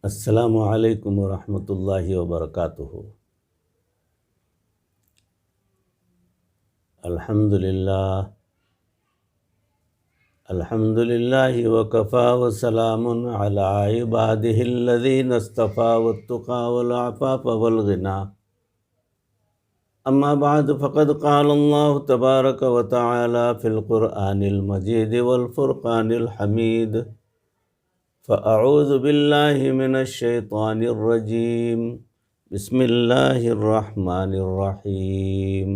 السلام علیکم ورحمۃ اللہ وبرکاتہ۔ الحمد للہ وکفا وسلام علی عبادہ الذین اصطفى والتقى والعفاف والغنى، اما بعد فقد قال اللہ تبارک وتعالی فی القرآن المجید والفرقان الحمید، فأعوذ باللہ من الشیطان الرجیم، بسم اللہ الرحمن الرحیم،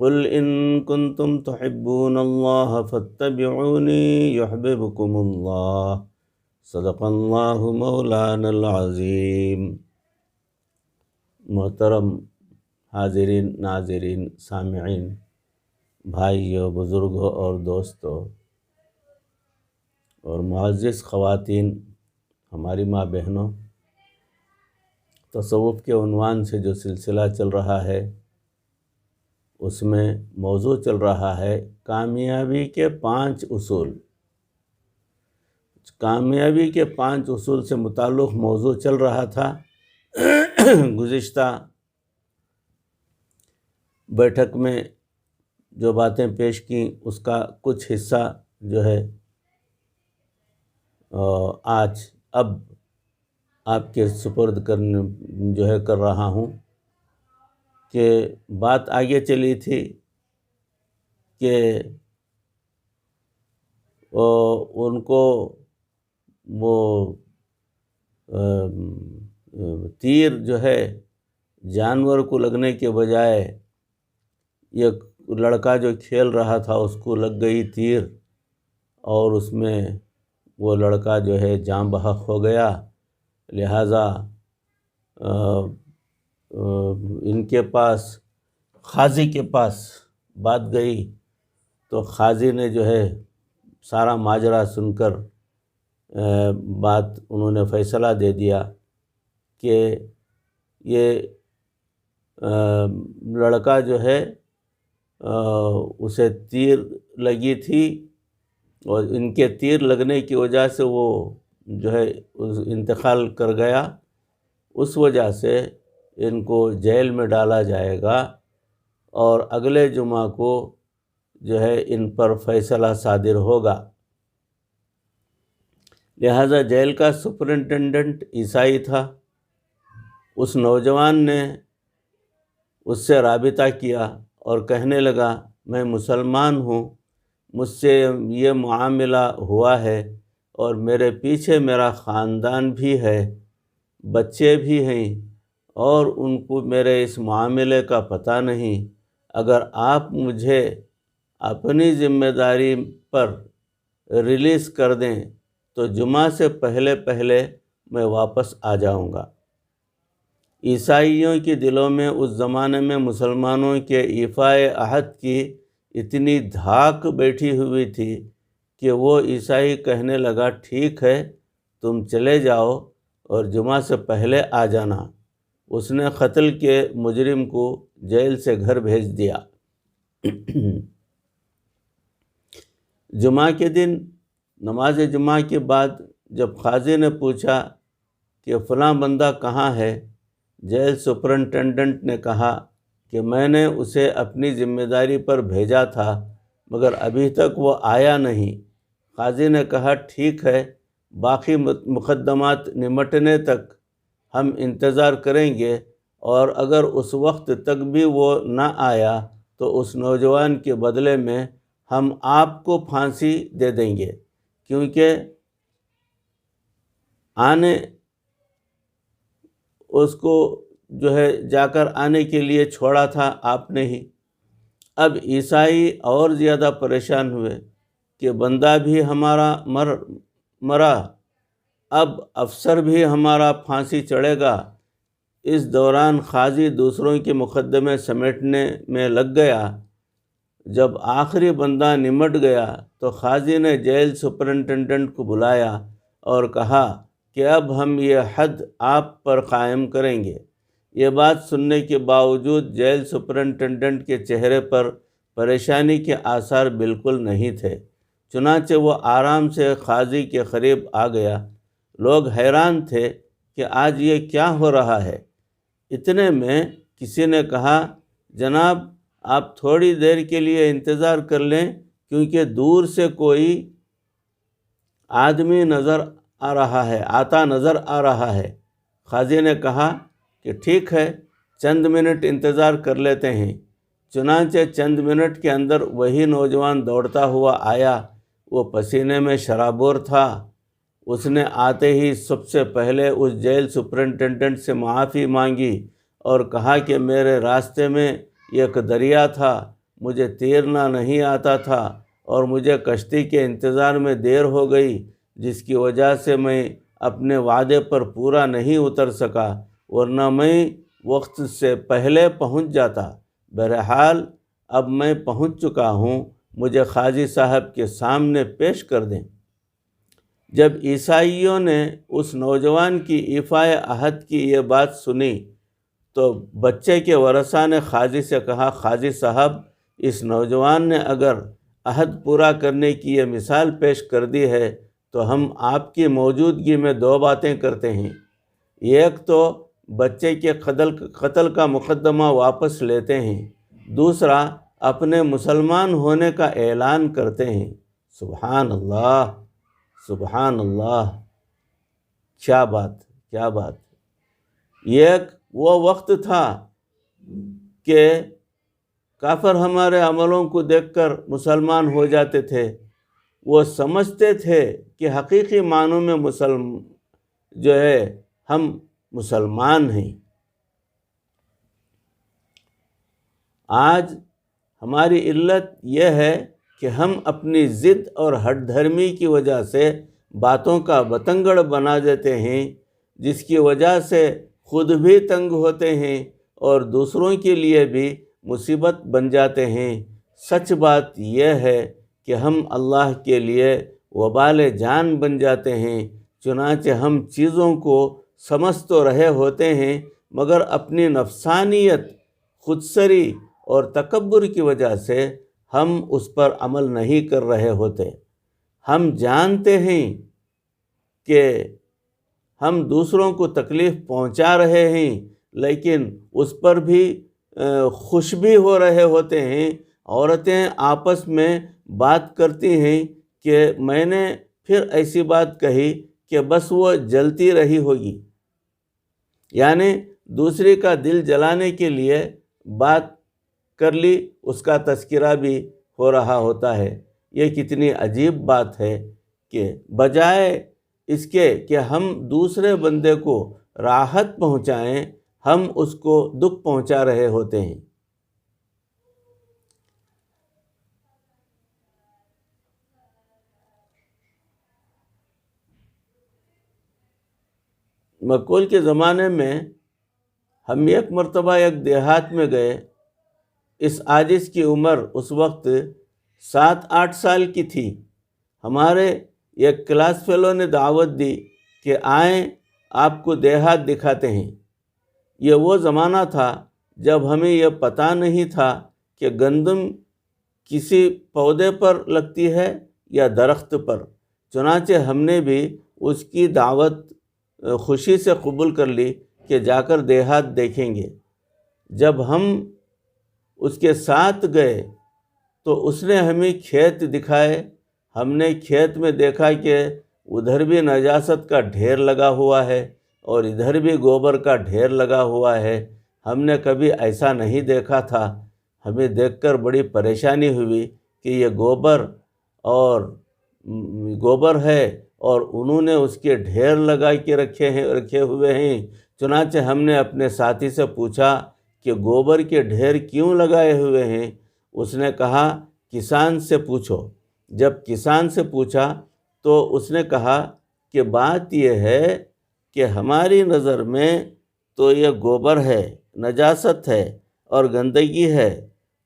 قل ان کنتم تحبون اللہ فاتبعونی یحببکم اللہ، صدق اللہ مولانا العظیم۔ محترم حاضرین، ناظرین، سامعین، بھائیوں، بزرگوں اور دوستوں اور معزز خواتین، ہماری ماں بہنوں، تصوف کے عنوان سے جو سلسلہ چل رہا ہے اس میں موضوع چل رہا ہے کامیابی کے 5 اصول۔ کامیابی کے 5 اصول سے متعلق موضوع چل رہا تھا۔ گزشتہ بیٹھک میں جو باتیں پیش کیں اس کا کچھ حصہ جو ہے آج اب آپ کے سپرد کر رہا ہوں کہ بات آگے چلی تھی کہ ان کو وہ تیر جو ہے جانور کو لگنے کے بجائے ایک لڑکا جو کھیل رہا تھا اس کو لگ گئی تیر اور اس میں وہ لڑکا جو ہے جاں بحق ہو گیا۔ لہٰذا ان کے پاس قاضی کے پاس بات گئی تو قاضی نے جو ہے سارا ماجرا سن کر بات انہوں نے فیصلہ دے دیا کہ یہ لڑکا جو ہے اسے تیر لگی تھی اور ان کے تیر لگنے کی وجہ سے وہ جو ہے انتقال کر گیا، اس وجہ سے ان کو جیل میں ڈالا جائے گا اور اگلے جمعہ کو جو ہے ان پر فیصلہ صادر ہوگا۔ لہٰذا جیل کا سپرنٹینڈنٹ عیسائی تھا۔ اس نوجوان نے اس سے رابطہ کیا اور کہنے لگا میں مسلمان ہوں، مجھ سے یہ معاملہ ہوا ہے اور میرے پیچھے میرا خاندان بھی ہے، بچے بھی ہیں اور ان کو میرے اس معاملے کا پتہ نہیں۔ اگر آپ مجھے اپنی ذمہ داری پر ریلیز کر دیں تو جمعہ سے پہلے میں واپس آ جاؤں گا۔ عیسائیوں کے دلوں میں اس زمانے میں مسلمانوں کے ایفائے عہد کی اتنی دھاک بیٹھی ہوئی تھی کہ وہ عیسائی کہنے لگا ٹھیک ہے تم چلے جاؤ اور جمعہ سے پہلے آ جانا۔ اس نے قتل کے مجرم کو جیل سے گھر بھیج دیا۔ جمعہ کے دن نماز جمعہ کے بعد جب قاضی نے پوچھا کہ فلاں بندہ کہاں ہے، جیل سپرنٹینڈنٹ نے کہا کہ میں نے اسے اپنی ذمہ داری پر بھیجا تھا مگر ابھی تک وہ آیا نہیں۔ قاضی نے کہا ٹھیک ہے، باقی مقدمات نمٹنے تک ہم انتظار کریں گے اور اگر اس وقت تک بھی وہ نہ آیا تو اس نوجوان کے بدلے میں ہم آپ کو پھانسی دے دیں گے، کیونکہ اس کو جو ہے جا کر آنے کے لیے چھوڑا تھا آپ نے ہی۔ اب عیسائی اور زیادہ پریشان ہوئے کہ بندہ بھی ہمارا مرا، اب افسر بھی ہمارا پھانسی چڑھے گا۔ اس دوران قاضی دوسروں کے مقدمے سمیٹنے میں لگ گیا۔ جب آخری بندہ نمٹ گیا تو قاضی نے جیل سپرنٹینڈنٹ کو بلایا اور کہا کہ اب ہم یہ حد آپ پر قائم کریں گے۔ یہ بات سننے کے باوجود جیل سپرنٹینڈنٹ کے چہرے پر پریشانی کے آثار بالکل نہیں تھے، چنانچہ وہ آرام سے قاضی کے قریب آ گیا۔ لوگ حیران تھے کہ آج یہ کیا ہو رہا ہے۔ اتنے میں کسی نے کہا جناب آپ تھوڑی دیر کے لیے انتظار کر لیں کیونکہ دور سے کوئی آدمی آتا نظر آ رہا ہے۔ قاضی نے کہا کہ ٹھیک ہے چند منٹ انتظار کر لیتے ہیں۔ چنانچہ چند منٹ کے اندر وہی نوجوان دوڑتا ہوا آیا۔ وہ پسینے میں شرابور تھا۔ اس نے آتے ہی سب سے پہلے اس جیل سپرنٹینڈنٹ سے معافی مانگی اور کہا کہ میرے راستے میں ایک دریا تھا، مجھے تیرنا نہیں آتا تھا اور مجھے کشتی کے انتظار میں دیر ہو گئی، جس کی وجہ سے میں اپنے وعدے پر پورا نہیں اتر سکا، ورنہ میں وقت سے پہلے پہنچ جاتا۔ بہرحال اب میں پہنچ چکا ہوں، مجھے قاضی صاحب کے سامنے پیش کر دیں۔ جب عیسائیوں نے اس نوجوان کی ایفائے عہد کی یہ بات سنی تو بچے کے ورثاء نے قاضی سے کہا قاضی صاحب اس نوجوان نے اگر عہد پورا کرنے کی یہ مثال پیش کر دی ہے تو ہم آپ کی موجودگی میں دو باتیں کرتے ہیں۔ ایک تو بچے کے قتل کا مقدمہ واپس لیتے ہیں، دوسرا اپنے مسلمان ہونے کا اعلان کرتے ہیں۔ سبحان اللہ، سبحان اللہ، کیا بات۔ ایک وہ وقت تھا کہ کافر ہمارے عملوں کو دیکھ کر مسلمان ہو جاتے تھے، وہ سمجھتے تھے کہ حقیقی معنوں میں ہم مسلمان ہیں۔ آج ہماری علت یہ ہے کہ ہم اپنی ضد اور ہٹ دھرمی کی وجہ سے باتوں کا بتنگڑ بنا دیتے ہیں، جس کی وجہ سے خود بھی تنگ ہوتے ہیں اور دوسروں کے لیے بھی مصیبت بن جاتے ہیں۔ سچ بات یہ ہے کہ ہم اللہ کے لیے وبال جان بن جاتے ہیں۔ چنانچہ ہم چیزوں کو سمجھ تو رہے ہوتے ہیں مگر اپنی نفسانیت، خودسری اور تکبر کی وجہ سے ہم اس پر عمل نہیں کر رہے ہوتے۔ ہم جانتے ہیں کہ ہم دوسروں کو تکلیف پہنچا رہے ہیں لیکن اس پر بھی خوش بھی ہو رہے ہوتے ہیں۔ عورتیں آپس میں بات کرتی ہیں کہ میں نے پھر ایسی بات کہی کہ بس وہ جلتی رہی ہوگی، یعنی دوسری کا دل جلانے کے لیے بات کر لی، اس کا تذکرہ بھی ہو رہا ہوتا ہے۔ یہ کتنی عجیب بات ہے کہ بجائے اس کے کہ ہم دوسرے بندے کو راحت پہنچائیں، ہم اس کو دکھ پہنچا رہے ہوتے ہیں۔ مقبول کے زمانے میں ہم ایک مرتبہ ایک دیہات میں گئے۔ اس عاجز کی عمر اس وقت 7-8 سال کی تھی۔ ہمارے ایک کلاس فیلو نے دعوت دی کہ آئیں آپ کو دیہات دکھاتے ہیں۔ یہ وہ زمانہ تھا جب ہمیں یہ پتہ نہیں تھا کہ گندم کسی پودے پر لگتی ہے یا درخت پر۔ چنانچہ ہم نے بھی اس کی دعوت خوشی سے قبول کر لی کہ جا کر دیہات دیکھیں گے۔ جب ہم اس کے ساتھ گئے تو اس نے ہمیں کھیت دکھائے۔ ہم نے کھیت میں دیکھا کہ ادھر بھی نجاست کا ڈھیر لگا ہوا ہے اور ادھر بھی گوبر کا ڈھیر لگا ہوا ہے۔ ہم نے کبھی ایسا نہیں دیکھا تھا۔ ہمیں دیکھ کر بڑی پریشانی ہوئی کہ یہ گوبر ہے اور انہوں نے اس کے ڈھیر لگا کے رکھے ہوئے ہیں۔ چنانچہ ہم نے اپنے ساتھی سے پوچھا کہ گوبر کے ڈھیر کیوں لگائے ہوئے ہیں؟ اس نے کہا کسان سے پوچھو۔ جب کسان سے پوچھا تو اس نے کہا کہ بات یہ ہے کہ ہماری نظر میں تو یہ گوبر ہے، نجاست ہے اور گندگی ہے۔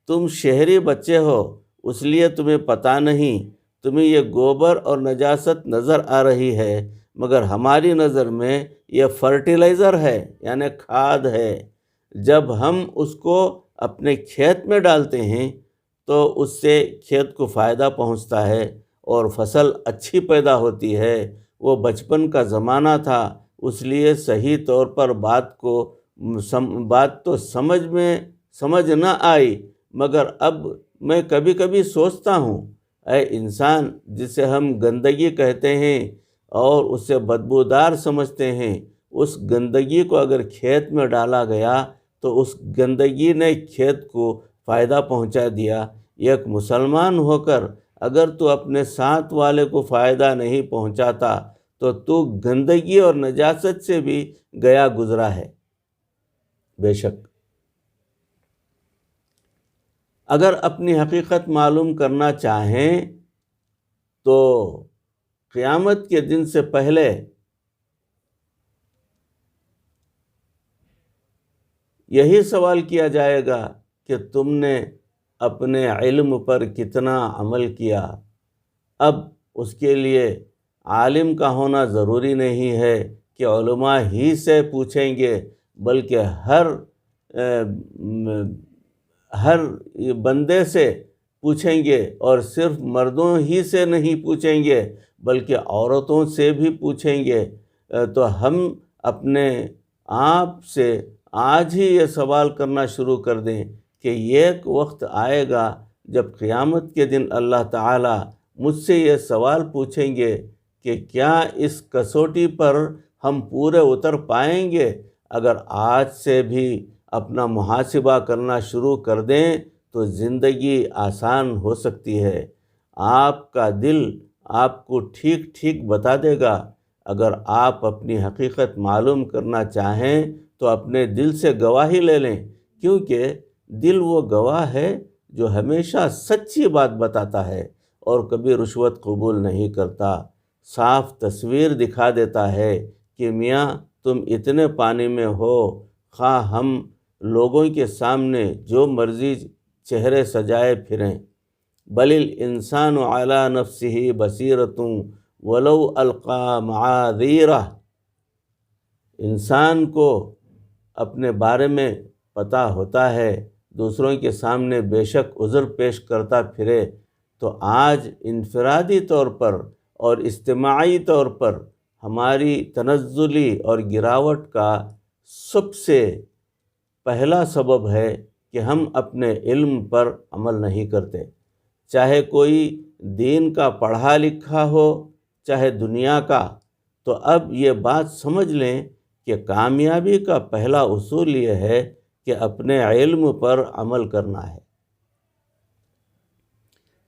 تم شہری بچے ہو اس لیے تمہیں پتہ نہیں، تمہیں یہ گوبر اور نجاست نظر آ رہی ہے، مگر ہماری نظر میں یہ فرٹیلائزر ہے، یعنی کھاد ہے۔ جب ہم اس کو اپنے کھیت میں ڈالتے ہیں تو اس سے کھیت کو فائدہ پہنچتا ہے اور فصل اچھی پیدا ہوتی ہے۔ وہ بچپن کا زمانہ تھا، اس لیے صحیح طور پر بات تو سمجھ نہ آئی، مگر اب میں کبھی کبھی سوچتا ہوں، اے انسان جسے ہم گندگی کہتے ہیں اور اسے بدبودار سمجھتے ہیں، اس گندگی کو اگر کھیت میں ڈالا گیا تو اس گندگی نے کھیت کو فائدہ پہنچا دیا۔ ایک مسلمان ہو کر اگر تو اپنے ساتھ والے کو فائدہ نہیں پہنچاتا تو گندگی اور نجاست سے بھی گیا گزرا ہے۔ بے شک اگر اپنی حقیقت معلوم کرنا چاہیں تو قیامت کے دن سے پہلے یہی سوال کیا جائے گا کہ تم نے اپنے علم پر کتنا عمل کیا۔ اب اس کے لیے عالم کا ہونا ضروری نہیں ہے کہ علماء ہی سے پوچھیں گے، بلکہ ہر بندے سے پوچھیں گے، اور صرف مردوں ہی سے نہیں پوچھیں گے بلکہ عورتوں سے بھی پوچھیں گے۔ تو ہم اپنے آپ سے آج ہی یہ سوال کرنا شروع کر دیں کہ ایک وقت آئے گا جب قیامت کے دن اللہ تعالی مجھ سے یہ سوال پوچھیں گے کہ کیا اس کسوٹی پر ہم پورے اتر پائیں گے؟ اگر آج سے بھی اپنا محاسبہ کرنا شروع کر دیں تو زندگی آسان ہو سکتی ہے۔ آپ کا دل آپ کو ٹھیک ٹھیک بتا دے گا۔ اگر آپ اپنی حقیقت معلوم کرنا چاہیں تو اپنے دل سے گواہی لے لیں، کیونکہ دل وہ گواہ ہے جو ہمیشہ سچی بات بتاتا ہے اور کبھی رشوت قبول نہیں کرتا۔ صاف تصویر دکھا دیتا ہے کہ میاں تم اتنے پانی میں ہو، خواہ ہم لوگوں کے سامنے جو مرضی چہرے سجائے پھریں۔ بل الانسان علی نفسہ بصیرۃ ولو القی معاذیرہ۔ انسان کو اپنے بارے میں پتہ ہوتا ہے، دوسروں کے سامنے بے شک عذر پیش کرتا پھرے، تو آج انفرادی طور پر اور اجتماعی طور پر ہماری تنزلی اور گراوٹ کا سب سے پہلا سبب ہے کہ ہم اپنے علم پر عمل نہیں کرتے۔ چاہے کوئی دین کا پڑھا لکھا ہو چاہے دنیا کا، تو اب یہ بات سمجھ لیں کہ کامیابی کا پہلا اصول یہ ہے کہ اپنے علم پر عمل کرنا ہے۔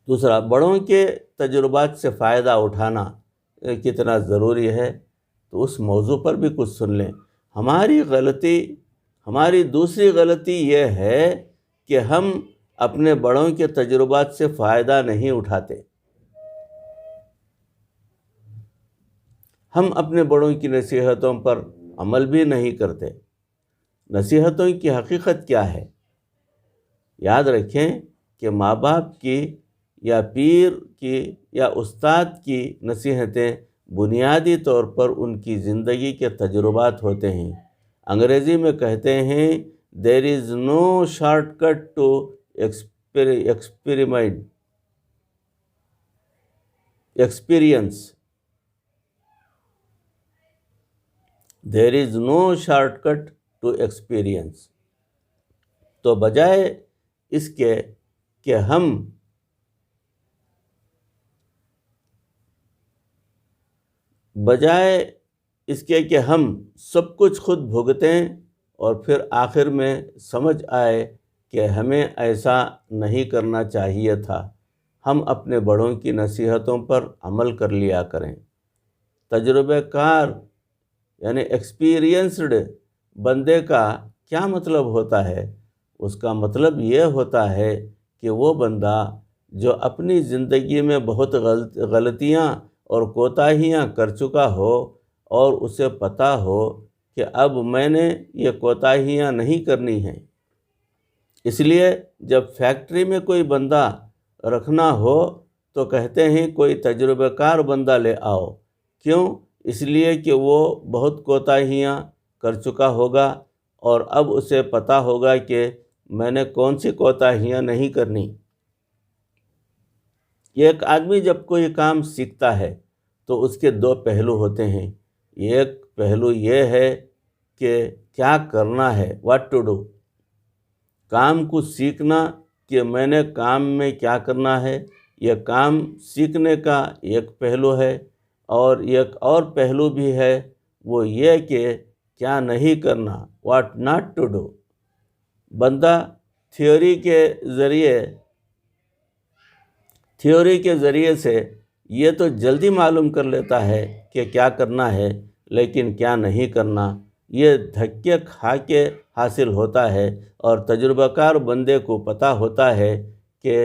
دوسرا، بڑوں کے تجربات سے فائدہ اٹھانا کتنا ضروری ہے، تو اس موضوع پر بھی کچھ سن لیں۔ ہماری دوسری غلطی یہ ہے کہ ہم اپنے بڑوں کے تجربات سے فائدہ نہیں اٹھاتے۔ ہم اپنے بڑوں کی نصیحتوں پر عمل بھی نہیں کرتے۔ نصیحتوں کی حقیقت کیا ہے؟ یاد رکھیں کہ ماں باپ کی یا پیر کی یا استاد کی نصیحتیں بنیادی طور پر ان کی زندگی کے تجربات ہوتے ہیں۔ انگریزی میں کہتے ہیں there is no shortcut to experience. There is no shortcut to experience. تو بجائے اس کے کہ ہم سب کچھ خود بھگتیں اور پھر آخر میں سمجھ آئے کہ ہمیں ایسا نہیں کرنا چاہیے تھا، ہم اپنے بڑوں کی نصیحتوں پر عمل کر لیا کریں۔ تجربہ کار یعنی ایکسپیرینسڈ بندے کا کیا مطلب ہوتا ہے؟ اس کا مطلب یہ ہوتا ہے کہ وہ بندہ جو اپنی زندگی میں بہت غلطیاں اور کوتاہیاں کر چکا ہو اور اسے پتہ ہو کہ اب میں نے یہ کوتاہیاں نہیں کرنی ہیں، اس لیے جب فیکٹری میں کوئی بندہ رکھنا ہو تو کہتے ہیں کوئی تجربہ کار بندہ لے آؤ۔ کیوں؟ اس لیے کہ وہ بہت کوتاہیاں کر چکا ہوگا اور اب اسے پتہ ہوگا کہ میں نے کون سی کوتاہیاں نہیں کرنی۔ ایک آدمی جب کوئی کام سیکھتا ہے تو اس کے دو پہلو ہوتے ہیں، ایک پہلو یہ ہے کہ کیا کرنا ہے، واٹ ٹو ڈو، کام کو سیکھنا کہ میں نے کام میں کیا کرنا ہے، یہ کام سیکھنے کا ایک پہلو ہے، اور ایک اور پہلو بھی ہے، وہ یہ کہ کیا نہیں کرنا، واٹ ناٹ ٹو ڈو۔ بندہ تھیوری کے ذریعے سے یہ تو جلدی معلوم کر لیتا ہے کہ کیا کرنا ہے، لیکن کیا نہیں کرنا یہ دھکے کھا کے حاصل ہوتا ہے، اور تجربہ کار بندے کو پتہ ہوتا ہے کہ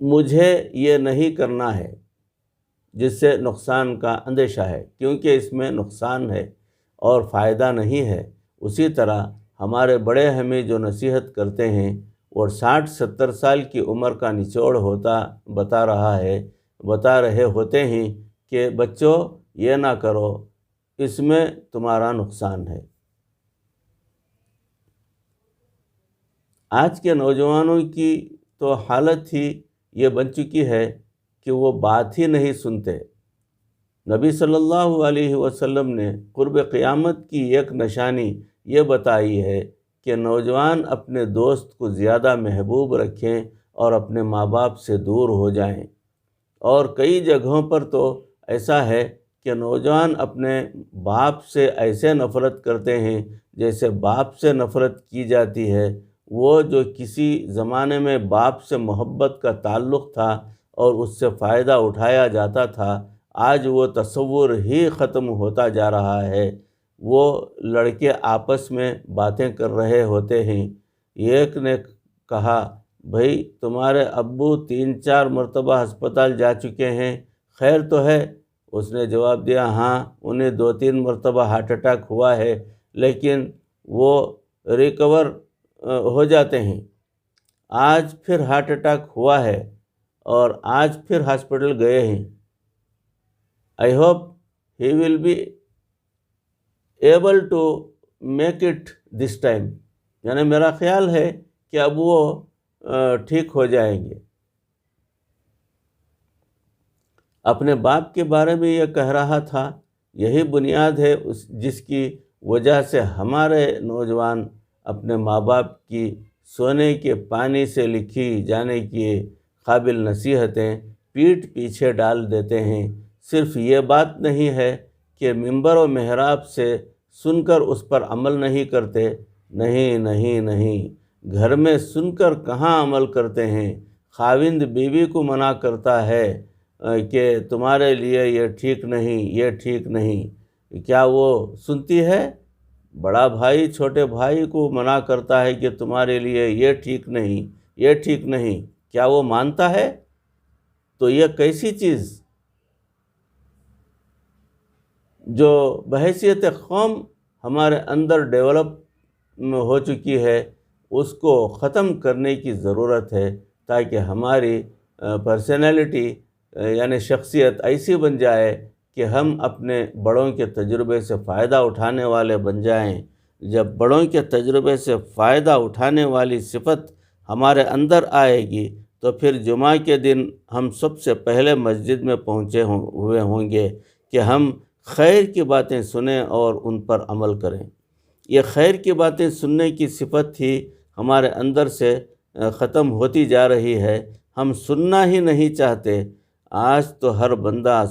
مجھے یہ نہیں کرنا ہے، جس سے نقصان کا اندیشہ ہے، کیونکہ اس میں نقصان ہے اور فائدہ نہیں ہے۔ اسی طرح ہمارے بڑے ہمیں جو نصیحت کرتے ہیں، اور 60-70 سال کی عمر کا نچوڑ بتا رہے ہوتے ہیں کہ بچوں یہ نہ کرو، اس میں تمہارا نقصان ہے۔ آج کے نوجوانوں کی تو حالت ہی یہ بن چکی ہے کہ وہ بات ہی نہیں سنتے۔ نبی صلی اللہ علیہ وسلم نے قرب قیامت کی ایک نشانی یہ بتائی ہے کہ نوجوان اپنے دوست کو زیادہ محبوب رکھیں اور اپنے ماں باپ سے دور ہو جائیں، اور کئی جگہوں پر تو ایسا ہے کہ نوجوان اپنے باپ سے ایسے نفرت کرتے ہیں جیسے باپ سے نفرت کی جاتی ہے۔ وہ جو کسی زمانے میں باپ سے محبت کا تعلق تھا اور اس سے فائدہ اٹھایا جاتا تھا، آج وہ تصور ہی ختم ہوتا جا رہا ہے۔ وہ لڑکے آپس میں باتیں کر رہے ہوتے ہیں، ایک نے کہا بھائی تمہارے ابو 3-4 مرتبہ ہسپتال جا چکے ہیں، خیر تو ہے؟ اس نے جواب دیا ہاں انہیں 2-3 مرتبہ ہارٹ اٹیک ہوا ہے، لیکن وہ ریکور ہو جاتے ہیں۔ آج پھر ہارٹ اٹیک ہوا ہے اور آج پھر ہاسپٹل گئے ہیں۔ I hope he will be able to make it this time، یعنی میرا خیال ہے کہ اب وہ ٹھیک ہو جائیں گے۔ اپنے باپ کے بارے میں یہ کہہ رہا تھا، یہی بنیاد ہے جس کی وجہ سے ہمارے نوجوان اپنے ماں باپ کی سونے کے پانی سے لکھی جانے کی قابل نصیحتیں پیٹھ پیچھے ڈال دیتے ہیں۔ صرف یہ بات نہیں ہے کہ ممبر و محراب سے سن کر اس پر عمل نہیں کرتے، نہیں، گھر میں سن کر کہاں عمل کرتے ہیں۔ خاوند بیوی کو منع کرتا ہے کہ تمہارے لیے یہ ٹھیک نہیں، کیا وہ سنتی ہے؟ بڑا بھائی چھوٹے بھائی کو منع کرتا ہے کہ تمہارے لیے یہ ٹھیک نہیں، کیا وہ مانتا ہے؟ تو یہ کیسی چیز جو بحیثیت قوم ہمارے اندر ڈیولپ ہو چکی ہے، اس کو ختم کرنے کی ضرورت ہے، تاکہ ہماری پرسنالٹی یعنی شخصیت ایسی بن جائے کہ ہم اپنے بڑوں کے تجربے سے فائدہ اٹھانے والے بن جائیں۔ جب بڑوں کے تجربے سے فائدہ اٹھانے والی صفت ہمارے اندر آئے گی تو پھر جمعہ کے دن ہم سب سے پہلے مسجد میں پہنچے ہوئے ہوں گے کہ ہم خیر کی باتیں سنیں اور ان پر عمل کریں۔ یہ خیر کی باتیں سننے کی صفت ہی ہمارے اندر سے ختم ہوتی جا رہی ہے۔ ہم سننا ہی نہیں چاہتے۔ آج تو ہر بندہ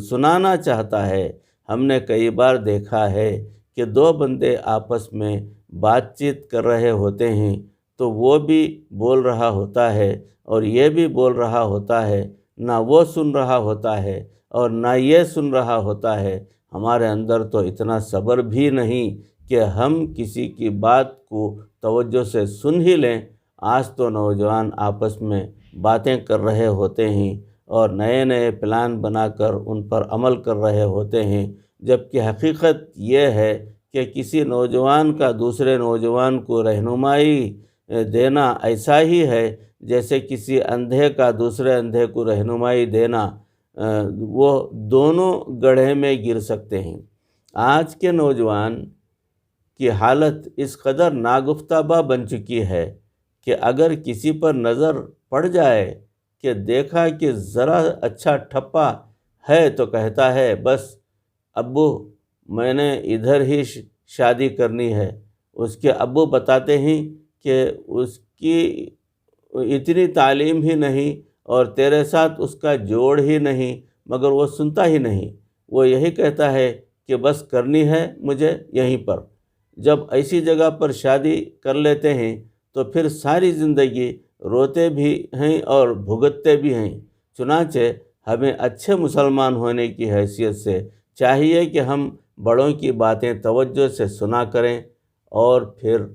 سنانا چاہتا ہے۔ ہم نے کئی بار دیکھا ہے کہ 2 بندے آپس میں بات چیت کر رہے ہوتے ہیں تو وہ بھی بول رہا ہوتا ہے اور یہ بھی بول رہا ہوتا ہے، نہ وہ سن رہا ہوتا ہے اور نہ یہ سن رہا ہوتا ہے۔ ہمارے اندر تو اتنا صبر بھی نہیں کہ ہم کسی کی بات کو توجہ سے سن ہی لیں۔ آج تو نوجوان آپس میں باتیں کر رہے ہوتے ہیں اور نئے پلان بنا کر ان پر عمل کر رہے ہوتے ہیں، جبکہ حقیقت یہ ہے کہ کسی نوجوان کا دوسرے نوجوان کو رہنمائی دینا ایسا ہی ہے جیسے کسی اندھے کا دوسرے اندھے کو رہنمائی دینا، وہ دونوں گڑھے میں گر سکتے ہیں۔ آج کے نوجوان کی حالت اس قدر ناگفتابہ بن چکی ہے کہ اگر کسی پر نظر پڑ جائے کہ دیکھا کہ ذرا اچھا ٹھپا ہے تو کہتا ہے بس ابو میں نے ادھر ہی شادی کرنی ہے، اس کے ابو بتاتے ہیں کہ اس کی اتنی تعلیم ہی نہیں اور تیرے ساتھ اس کا جوڑ ہی نہیں، مگر وہ سنتا ہی نہیں، وہ یہی کہتا ہے کہ بس کرنی ہے مجھے یہیں پر۔ جب ایسی جگہ پر شادی کر لیتے ہیں تو پھر ساری زندگی روتے بھی ہیں اور بھگتتے بھی ہیں۔ چنانچہ ہمیں اچھے مسلمان ہونے کی حیثیت سے چاہیے کہ ہم بڑوں کی باتیں توجہ سے سنا کریں اور پھر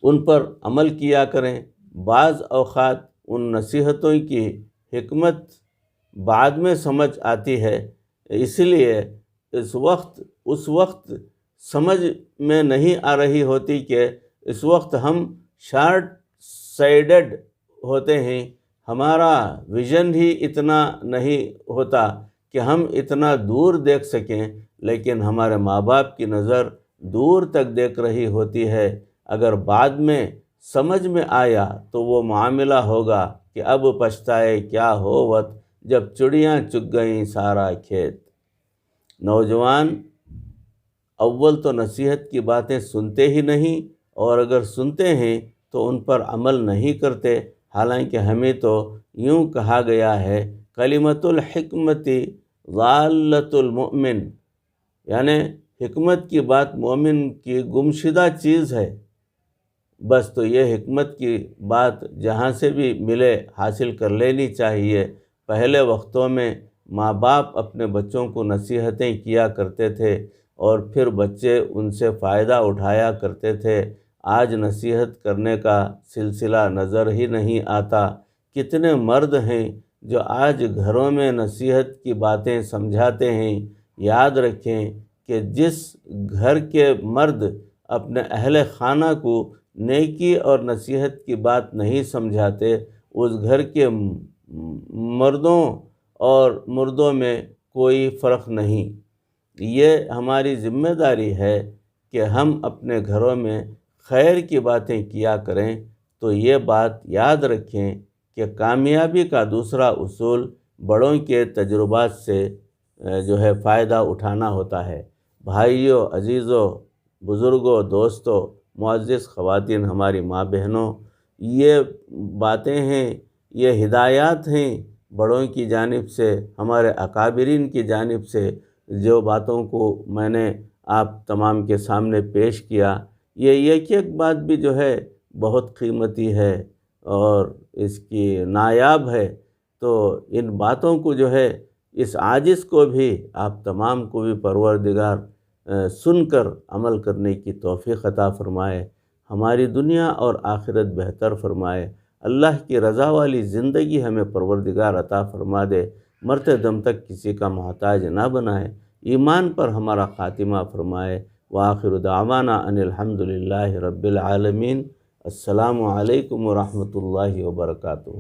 ان پر عمل کیا کریں۔ بعض اوقات ان نصیحتوں کی حکمت بعد میں سمجھ آتی ہے، اس لیے اس وقت سمجھ میں نہیں آ رہی ہوتی کہ اس وقت ہم شارٹ سائیڈڈ ہوتے ہیں، ہمارا ویژن ہی اتنا نہیں ہوتا کہ ہم اتنا دور دیکھ سکیں، لیکن ہمارے ماں باپ کی نظر دور تک دیکھ رہی ہوتی ہے۔ اگر بعد میں سمجھ میں آیا تو وہ معاملہ ہوگا کہ اب پچھتائے کیا ہووت، جب چڑیاں چگ گئیں سارا کھیت۔ نوجوان اول تو نصیحت کی باتیں سنتے ہی نہیں، اور اگر سنتے ہیں تو ان پر عمل نہیں کرتے، حالانکہ ہمیں تو یوں کہا گیا ہے کلمۃ الحکمت ضالۃ المؤمن، یعنی حکمت کی بات مومن کی گمشدہ چیز ہے۔ بس تو یہ حکمت کی بات جہاں سے بھی ملے حاصل کر لینی چاہیے۔ پہلے وقتوں میں ماں باپ اپنے بچوں کو نصیحتیں کیا کرتے تھے اور پھر بچے ان سے فائدہ اٹھایا کرتے تھے۔ آج نصیحت کرنے کا سلسلہ نظر ہی نہیں آتا۔ کتنے مرد ہیں جو آج گھروں میں نصیحت کی باتیں سمجھاتے ہیں۔ یاد رکھیں کہ جس گھر کے مرد اپنے اہل خانہ کو نیکی اور نصیحت کی بات نہیں سمجھاتے، اس گھر کے مردوں اور مردوں میں کوئی فرق نہیں۔ یہ ہماری ذمہ داری ہے کہ ہم اپنے گھروں میں خیر کی باتیں کیا کریں۔ تو یہ بات یاد رکھیں کہ کامیابی کا دوسرا اصول بڑوں کے تجربات سے فائدہ اٹھانا ہوتا ہے۔ بھائیوں، عزیزوں، بزرگوں، دوستوں، معزز خواتین، ہماری ماں بہنوں، یہ باتیں ہیں، یہ ہدایات ہیں بڑوں کی جانب سے، ہمارے اکابرین کی جانب سے، جو باتوں کو میں نے آپ تمام کے سامنے پیش کیا۔ یہ ایک ایک بات بھی بہت قیمتی ہے اور اس کی نایاب ہے۔ تو ان باتوں کو اس عاجز کو بھی آپ تمام کو بھی پروردگار سن کر عمل کرنے کی توفیق عطا فرمائے، ہماری دنیا اور آخرت بہتر فرمائے، اللہ کی رضا والی زندگی ہمیں پروردگار عطا فرما دے، مرتے دم تک کسی کا محتاج نہ بنائے، ایمان پر ہمارا خاتمہ فرمائے۔ وآخر دعوانا ان الحمد للہ رب العالمین۔ السلام علیکم ورحمۃ اللہ وبرکاتہ۔